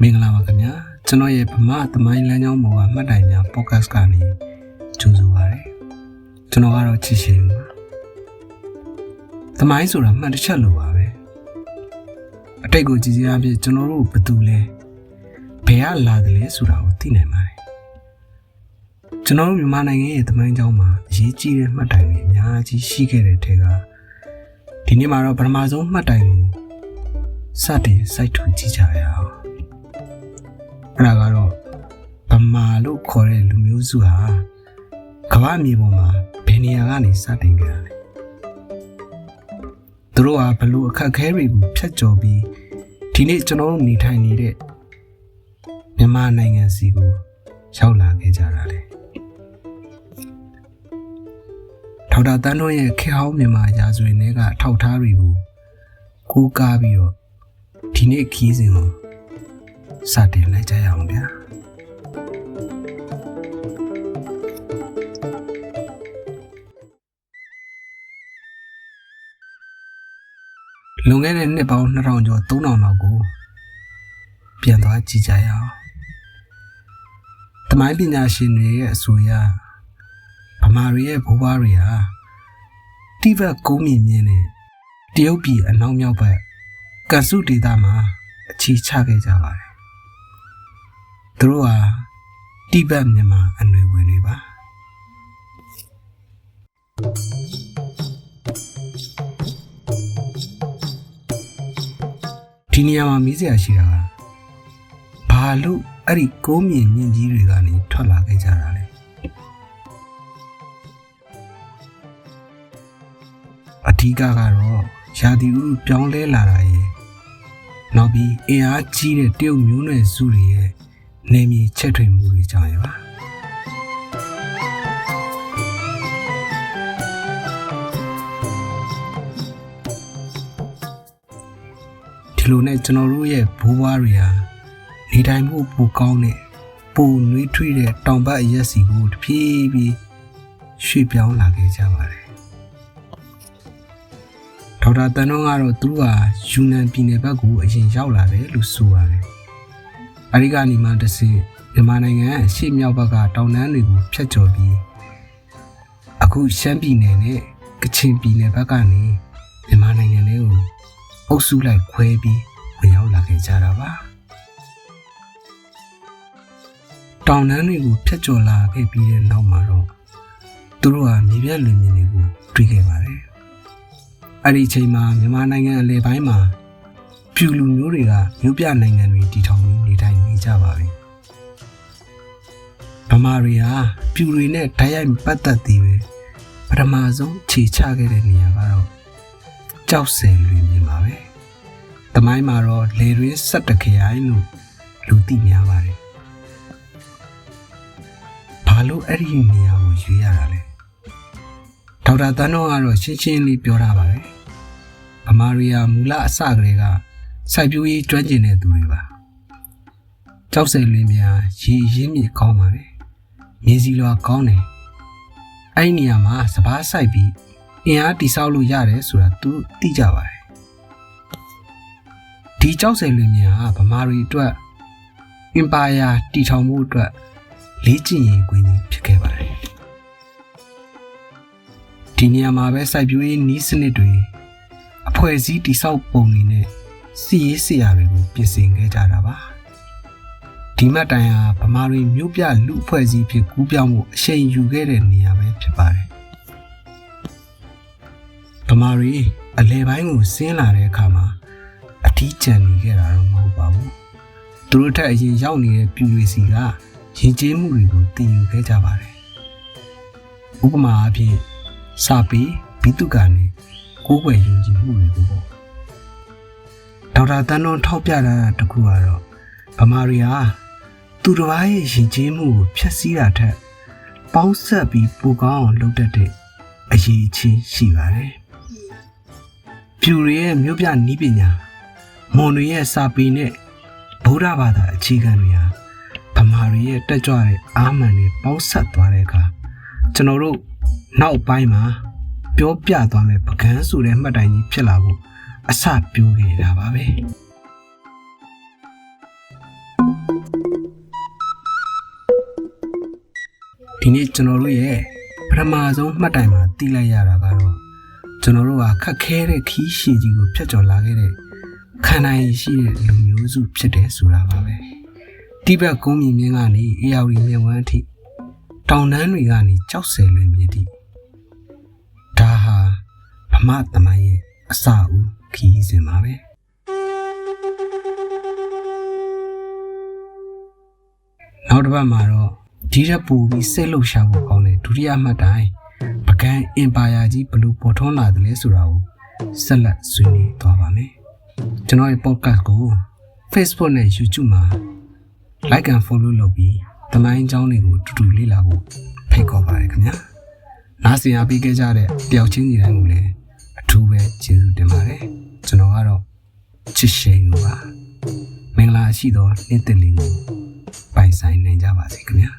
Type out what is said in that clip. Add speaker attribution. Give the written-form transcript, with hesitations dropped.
Speaker 1: မင်္ဂလာပါခင်ဗျာကျွန်တော်ရဲ့ဗမာသမိုင်းလမ်းကြောင်းပေါ်ကမှတ်တိုင်များ podcast ကနေကြိုဆိုပါရစေကျွန်တော်ကတော့ချစ်ရှိပါသမိုင်းဆိုတာမှတ်တစ်ချက်လိုပါပဲအတိတ်ကိုကြည်ကြည်အားဖြင့်ကျွန်တော်တို့ဘယ်သူလဲဘယ်ကလာတယ်လဲဆိုတာကိုသိနိုင်ပါတယ်ကျွန်တော်တို့မြန်မာနိုင်ငံရဲ့သမိုင်းကြောင်းမှာအရေးကြီးတဲ့မှတ်တိုင်တွေအများကြီးရှိခဲ့တဲ့ထဲကဒီနေ့မှာတော့ပထမဆုံးမှတ်တိုင်ကိုစတင်စိုက်ထူကြည့်ကြရအောင်အဲ့ဒါကတော့ဗမာလို့ခေါ်တဲ့လူမျိုးစုဟာကမ္ဘာမြေပေါ်မှာဘယ်နေရာကနေစတင်ကြလဲသူတို့ဟာဘလို့အခက်အခဲတွေကိုဖျက်ကျော်ပြီးဒီနေ့ကျွန်တော်တို့နေထိုင်နေတဲ့မြန်မာနိုင်ငံစီကိုရောက်လာခဲ့ကြတာလေထောက်တာတန်းတို့ရဲ့ခေတ်ဟောင်းမြန်မာရာဇဝင်တွေကထောက်ထားတွေကိုကိုးကားပြီးတော့ဒီနေ့ခီးစဉ်ကိုစတင်လိုက်ကြရအောင်ဗျာလွန်ခဲ့တဲ့နှစ်ပေါင်း2000ကျော်3000လောက်ကိုပြန်သွားကြည့်ကြရအောင်သမိုင်းပညာရှင်တွေရဲ့အဆိုအရဗမာတွေရဲ့ဘိုးဘွားတွေဟာတိဘက်ကုန်းမြင့်မြင့်နဲ့တရုတ်ပြည်အနောက်မြောက်ဘက်ကစုဒေသမှာအခြေချခဲ့ကြပါတယ်သူတို့ဟာတိဘက်မြန်မာအနွယ်ဝင်တွေပါဒီနေရာမှာမေးစရာရှိတာကဘာလို့အဲ့ဒီကုန်းမြင့်မြင့်ကြီးတွေကနေထွက်လာခဲ့ကြတာလဲအဓိကကတော့ရာသီဥတုပြောင်းလဲလာတာရယ်နောက်ပြီးအင်အားကြီးတဲ့တရုတ်မျိုးနွယ်စုတွေရဲ့နေမြေချက်ထွင်မှုတွေကြောင့်ရပါဒီလိုနဲ့ကျွန်တော်တို့ရဲ့ဘိုးဘွားတွေဟာနေထိုင်မှုပိုကောင်းတဲ့ပိုနွေးထွေးတဲ့တောင်ဘက်အရက်စီကိုတဖြည်းဖြည်းရွှေ့ပြောင်းလာခဲ့ကြပါတယ်ဒေါက်တာတန်တော့ကတော့သူကယူနန်ပြည်နယ်ဘက်ကိုအရင်ရောက်လာတယ်လို့ဆိုပါတယ်အဲဒီကနေမှတစ်ဆင့်မြန်မာနိုင်ငံအရှေ့မြောက်ဘက်ကတောင်တန်းတွေကိုဖျက်ကျော်ပြီးအခုရှမ်းပြည်နယ်နဲ့ကချင်ပြည်နယ်ဘက်ကနေမြန်မာနိုင်ငံတွေကိုအုပ်စုလိုက်ခွဲပြီးဝင်ရောက်လာခဲ့ကြတာပါတောင်တန်းတွေကိုဖျက်ကျော်လာခဲ့ပြီးတဲ့နောက်မှာတော့သူတို့ကမြေပြန့်လွင်ပြင်တွေကိုတွေ့ခဲ့ပါတယ်အဲ့ဒီအချိန်မှာမြန်မာနိုင်ငံအလယ်ပိုင်းမှာပြူလူမျိုးတွေကမြို့ပြနိုင်ငံတွေတည်ထောင်ပြီးနေထိုင်နေကြပါပြီဗမာတွေဟာပြူတွေနဲ့ဓာတ်ရိုက်ပတ်သက်သေးပဲပထမဆုံးခြေချခဲ့တဲ့နေရာကတော့ကြောက်စင်လွင်ပြင်ပါပဲသမိုင်းမှာတော့လေတွင်း17ခရိုင်လို့လူသိများပါတယ်ဘာလို့အဲ့ဒီနေရာကိုရွေးရတာလဲဒေါက်တာတန်းတော့ကတော့ရှင်းရှင်းလေးပြောထားပါတယ်ဗမာရီယာမူလအစကတည်းကစိုက်ပျိုးရေးကျွမ်းကျင်တဲ့သူတွေပါကြောက်စင်လင်းများရေရင်းမြေကောင်းပါတယ်မြေစီလွာကောင်းတယ်အဲ့ဒီနေရာမှာစပားစိုက်ပြီးအင်အားတိဆောက်လို့ရတယ်ဆိုတာသူသိကြပါတယ်ဒီကြောက်စင်လင်းများဗမာရီအတွက်အင်ပါယာတည်ထောင်မှုအတွက်လေ့ကျင့်ရေးကွင်းကြီးဖြစ်ခဲ့ပါတယ်ဒီနေရာမှာပဲစိုက်ပျိုးရေးနည်းစနစ်တွေအဖွဲ့အစည်းတိဆောက်ပုံတွေနဲ့စီရေးဆရာတွေကိုပြင်ဆင်ခဲ့ကြတာပါဒီမှတ်တိုင်ဟာဗမာတွေမြို့ပြလူအဖွဲ့အစည်းဖြစ်ကူးပြောင်းမှုအရှိန်ယူခဲ့တဲ့နေရာပဲဖြစ်ပါတယ်ဗမာတွေအလဲပိုင်းကိုဆင်းလာတဲ့အခါမှာအထီးကျန်နေခဲ့တာတော့မဟုတ်ပါဘူးသူတို့ထက်အရင်ရောက်နေတဲ့ပြူတွေစီကရင်ကျေးမှုတွေကိုတည်ယူခဲ့ကြပါတယ်ဥပမာအဖြစ်စာပေဘိတုကနေကိုးကွယ်ယုံကြည်မှုတွေကိုပေါ့ဒေါက်တာတန်းတော်ထောက်ပြတာတခုကတော့ဗမာတွေဟာသူတစ်ပါးရဲ့ယဉ်ကျေးမှုကိုဖျက်ဆီးတာထက်ပေါင်းဆက်ပြီးပိုကောင်းအောင်လုပ်တတ်တဲ့အရေးချင်းရှိပါတယ်ပြူတွေရဲ့မြို့ပြနည်းပညာမွန်တွေရဲ့စာပေနဲ့ဗုဒ္ဓဘာသာအခြေခံတွေဟာဗမာတွေရဲ့တက်ကြွတဲ့အာမန်တွေပေါင်းဆက်သွားတဲ့အခါကျွန်တော်တို့နောက်ပိုင်းမှာပြောပြသွားမယ်ပကန်းဆိုတဲ့မှတ်တိုင်ကြီးဖြစ်လာဖို့အစပြိုးခဲ့တာပါပဲ ဒီနေ့ကျွန်တော်တို့ရဲ့ပထမဆုံးမှတ်တိုင်မှာတီးလိုက်ရတာကတော့ကျွန်တော်တို့ကခက်ခဲတဲ့ခီးရှည်ကြီးကိုဖြတ်ကျော်လာခဲ့တဲ့ခန္ဓာရည်ရှိတဲ့လူမျိုးစုဖြစ်တယ်ဆိုတာပါပဲတိဘက်ကုန်းမြင့်မြင့်ကနေအေယာဝတီမြစ်ဝှမ်းအထိတောင်တန်းတွေကနေကြောက်စဲလွင်မြစ်ထိဒါဟာဗမာသမိုင်းရဲ့အစအဦးခီးစဉ်ပါပဲနောက်တစ်ပတ်မှာတော့ဒီရက်ပူပြီးစိတ်လှုပ်ရှားဖို့ကောင်းတဲ့ဒုတိယမှတ်တိုင်ပကံအင်ပါယာကြီးဘလို့ပေါ်ထွန်းလာတယ်လဲဆိုတာကိုဆက်လက်ဆွေးနွေးသွားပါမယ်ကျွန်တော်ရဲ့ podcast ကို Facebook နဲ့ YouTube မှာ like and follow လုပ်ပြီးသမိုင်းအကြောင်းတွေကိုတူတူလေ့လာဖို့ဖိတ်ခေါ်ပါတယ်ခင်ဗျာနားဆင်အားပေးခဲ့ကြတဲ့တယောက်ချင်းစီတိုင်းကိုလည်းအထူးပဲကျေးဇူးတင်ပါတယ်ကျွန်တော်ကတော့ချစ်ရှိန်ကိုပါမင်္ဂလာရှိသောနေ့တစ်လေးကိုပိုင်ဆိုင်နိုင်ကြပါစေခင်ဗျာ